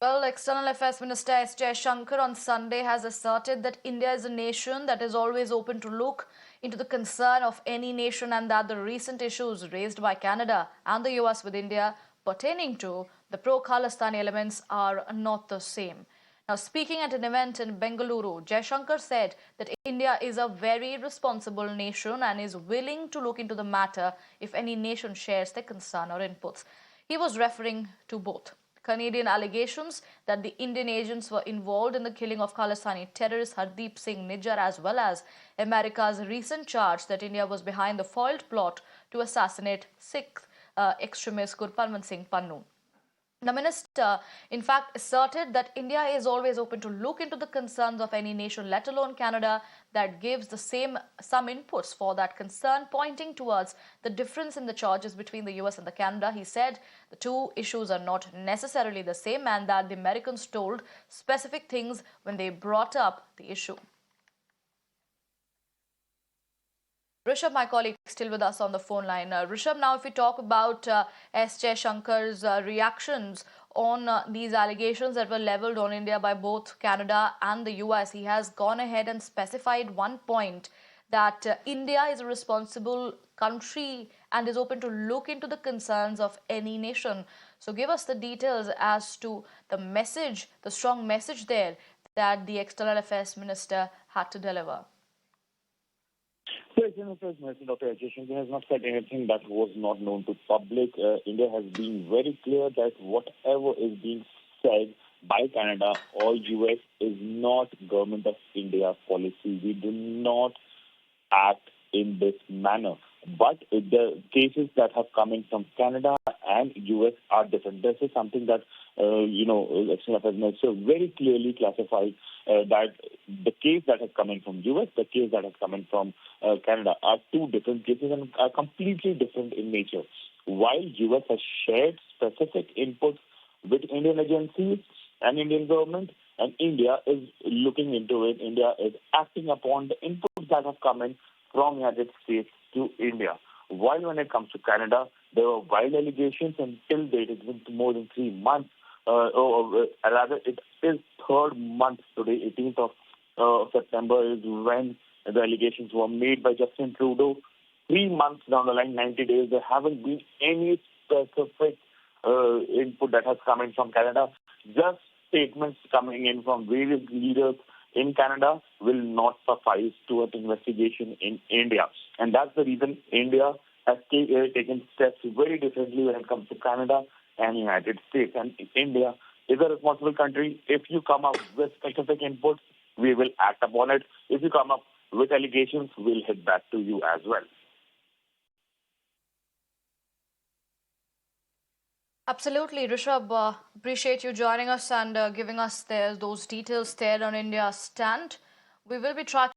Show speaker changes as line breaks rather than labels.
Well, External Affairs Minister S. Jaishankar on Sunday has asserted that India is a nation that is always open to look into the concern of any nation and that the recent issues raised by Canada and the US with India pertaining to the Pro Khalistan elements are not the same. Now, speaking at an event in Bengaluru, Jaishankar said that India is a very responsible nation and is willing to look into the matter if any nation shares their concern or inputs. He was referring to both Canadian allegations that the Indian agents were involved in the killing of Khalistani terrorist Hardeep Singh Nijjar, as well as America's recent charge that India was behind the foiled plot to assassinate Sikh extremist Gurpalwant Singh Pannu. The minister, in fact, asserted that India is always open to look into the concerns of any nation, let alone Canada, that gives the same some inputs for that concern, pointing towards the difference in the charges between the US and the Canada. He said the two issues are not necessarily the same and that the Americans told specific things when they brought up the issue. Rishabh, my colleague, still with us on the phone line. Rishabh, now if we talk about S. Jaishankar's reactions on these allegations that were leveled on India by both Canada and the US, he has gone ahead and specified one point that India is a responsible country and is open to look into the concerns of any nation. So give us the details as to the message, the strong message there that the External Affairs Minister had to deliver.
So, External Affairs Minister Dr. Jaishankar has not said anything that was not known to public. India has been very clear that whatever is being said by Canada or US is not government of India policy. We do not act in this manner. But the cases that have come in from Canada and US are different. This is something that, External Affairs Minister very clearly classified that the case that has come in from US, the case that has come in from Canada are two different cases and are completely different in nature. While US has shared specific inputs with Indian agencies and Indian government, and India is looking into it. India is acting upon the inputs that have come in from United States to India. While when it comes to Canada, there were wild allegations, and till date it's been more than 3 months. Or rather, it is third month today, 18th of September is when the allegations were made by Justin Trudeau. 3 months down the line, 90 days, there haven't been any specific input that has come in from Canada. Just statements coming in from various leaders in Canada will not suffice to an investigation in India. And that's the reason India has taken steps very differently when it comes to Canada and United States. And India is a responsible country. If you come up with specific inputs, we will act upon it. If you come up with allegations, we'll hit back to you as well.
Absolutely, Rishabh. Appreciate you joining us and giving us those details there on India's stand. We will be tracking